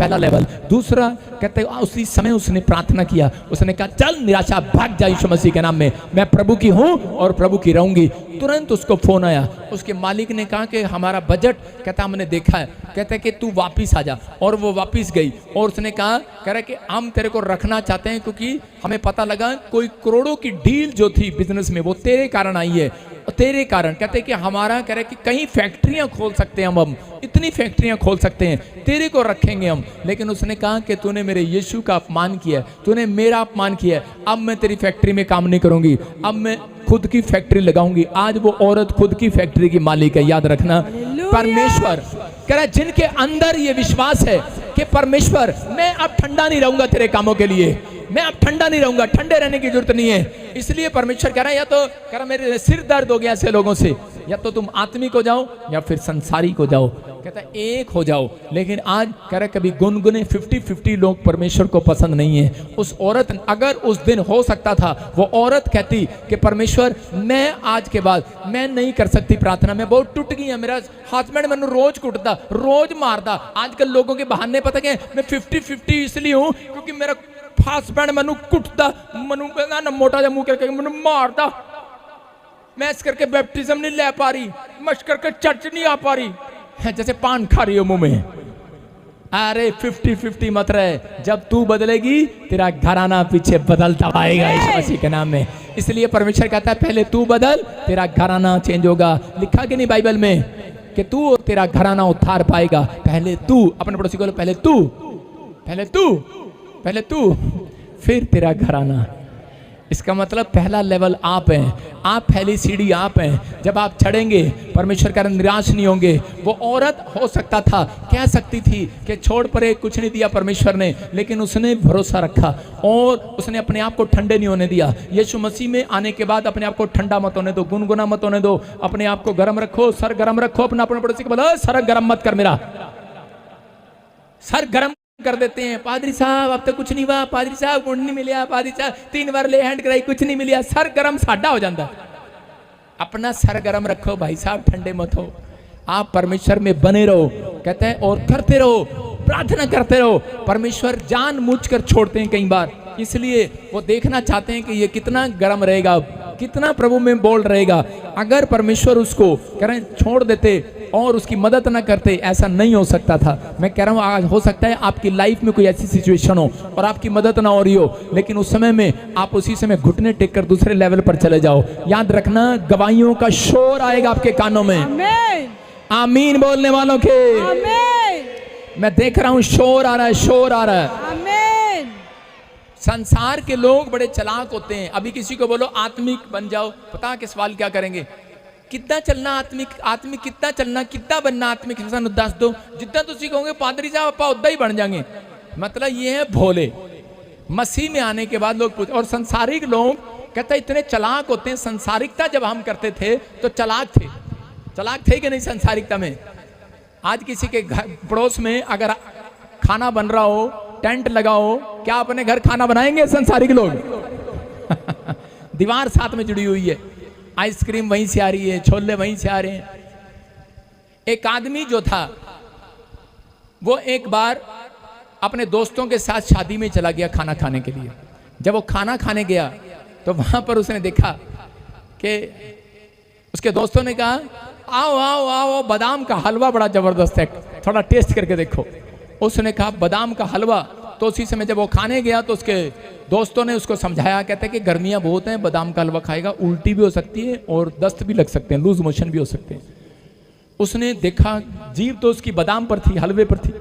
पहला लेवल। दूसरा कहते उसी समय उसने प्रार्थना किया, उसने कहा चल निराशा भाग जा यीशु मसीह के नाम में, मैं प्रभु की हूँ और प्रभु की रहूंगी। तुरंत उसको फोन आया, उसके मालिक ने कहा कि हमारा बजट, कहता हमने देखा है, कहते कि तू वापिस आ जा। और वो वापिस गई और उसने कहा, कह रहा कि हम तेरे को रखना चाहते हैं क्योंकि हमें पता लगा कोई करोड़ों की डील जो थी बिजनेस में वो तेरे कारण आई है, तेरे कारण। कहते कि हमारा, कह रहे कि कई फैक्ट्रियां खोल सकते हैं हम इतनी फैक्ट्रियां खोल सकते हैं, तेरे को रखेंगे हम। लेकिन उसने कहा कि तूने मेरे यीशु का अपमान किया है, तूने मेरा अपमान किया है, अब मैं तेरी फैक्ट्री में काम नहीं करूंगी, अब मैं खुद की फैक्ट्री लगाऊंगी। आज वो औरत खुद की फैक्ट्री की मालिक है, याद रखना। परमेश्वर कह रहा जिनके अंदर ये विश्वास है कि परमेश्वर मैं अब ठंडा नहीं रहूंगा तेरे कामों के लिए, मैं अब ठंडा नहीं रहूंगा, ठंडे रहने की जरूरत नहीं है। इसलिए परमेश्वर कह रहा है, या तो कह रहा मेरे सिर दर्द हो गया ऐसे लोगों से, या तो तुम आत्मिक हो जाओ या फिर संसारिक हो जाओ, कहता है एक हो जाओ। लेकिन आज कह रहा कभी गुनगुने 50-50 लोग परमेश्वर को पसंद नहीं है। उस औरत, अगर उस दिन हो सकता था वो औरत कहती कि परमेश्वर मैं आज के बाद मैं नहीं कर सकती प्रार्थना, मैं बहुत टूट गई है, मेरा हस्बैंड मैंने रोज कुटता रोज मारता। आजकल लोगों के बहाने पता क्या, मैं 50-50 इसलिए हूँ क्योंकि मेरा हस्बैंड मैनू कुटता, मनु ना मोटा जा मुंह करके मैनू मारता, मैं इस करके बैप्टिज्म नहीं ले पा रही, मश करके चर्च नहीं आ पा रही है, जैसे पान खा रही हो मुंह में। अरे 50-50 मत रहे, जब तू बदलेगी तेरा घराना पीछे बदलता आएगा यीशु मसीह के नाम में। इसलिए परमेश्वर कहता है पहले तू बदल, तेरा घराना चेंज होगा। लिखा कि नहीं बाइबल में कि तू और तेरा घराना उद्धार पाएगा। पहले तू, अपने पड़ोसी को पहले तू, पहले तू, पहले तू, फिर तेरा घराना। इसका मतलब पहला लेवल आप हैं, आप पहली सीढ़ी आप हैं। जब आप चढ़ेंगे परमेश्वर का निराश नहीं होंगे। वो औरत हो सकता था, कह सकती थी कि छोड़ परे, कुछ नहीं दिया परमेश्वर ने, लेकिन उसने भरोसा रखा और उसने अपने आप को ठंडे नहीं होने दिया। यीशु मसीह में आने के बाद अपने आप को ठंडा मत होने दो, गुनगुना मत होने दो, अपने आप को गर्म रखो, सर गर्म रखो। अपना अपने पड़ोसी को बोलो सर गर्म मत कर, मेरा सर गर्म कर देते हैं। पादरी साहब अब तक कुछ नहीं हुआ, पादरी साहब गुण नहीं मिलिया, पादरी साहब 3 बार ले हैंड कराई कुछ नहीं मिलिया, सर गरम साडा हो जाता। अपना सर गरम रखो भाई साहब, ठंडे मत हो। आप परमेश्वर में बने रहो, कहते हैं, और करते रहो, प्रार्थना करते रहो। परमेश्वर जानबूझकर छोड़ते हैं कई बार, इसलिए वो देखना चाहते हैं कि ये कितना गर्म रहेगा, कितना प्रभु में बोल रहेगा। अगर परमेश्वर उसको करें छोड़ देते और उसकी मदद ना करते, ऐसा नहीं हो सकता था। मैं कह रहा हूँ आज हो सकता है आपकी लाइफ में कोई ऐसी सिचुएशन हो और आपकी मदद ना हो रही हो, लेकिन उस समय में आप उसी समय घुटने टेक कर दूसरे लेवल पर चले जाओ। याद रखना गवाहियों का शोर आएगा आपके कानों में। आमीन बोलने वालों के मैं देख रहा हूँ शोर आ रहा है, शोर आ रहा है। संसार के लोग बड़े चालाक होते हैं। अभी किसी को बोलो आत्मिक बन जाओ, पता के सवाल क्या करेंगे, कितना चलना आत्मिक, आत्मिक कितना चलना, कितना बनना आत्मिक, दस दो। जितना तुम कहोगे पादरी साहब अपा उदा ही बन जाएंगे। मतलब ये है भोले। मसीह में आने के बाद लोग और संसारिक लोग कहते इतने चालाक होते हैं। संसारिकता जब हम करते थे तो चालाक थे, चालाक थे कि नहीं संसारिकता में। आज किसी के घर पड़ोस में अगर खाना बन रहा हो, टेंट लगाओ, क्या अपने घर खाना बनाएंगे संसारिक लोग? दीवार साथ में जुड़ी हुई है, आइसक्रीम वहीं से आ रही है, छोले वहीं से आ रहे हैं। एक आदमी जो था वो एक बार अपने दोस्तों के साथ शादी में चला गया खाना खाने के लिए। जब वो खाना खाने गया तो वहां पर उसने देखा कि उसके दोस्तों ने कहा आओ आओ आओ, बादाम का हलवा बड़ा जबरदस्त है, थोड़ा टेस्ट करके देखो। उसने कहा बादाम का हलवा। तो उसी समय जब वो खाने गया तो उसके दोस्तों ने उसको समझाया, कहते हैं कि गर्मियां बहुत हैं, बादाम का हलवा खाएगा उल्टी भी हो सकती है और दस्त भी लग सकते हैं, लूज मोशन भी हो सकते हैं। उसने देखा जीभ तो उसकी बादाम पर थी, हलवे पर थी।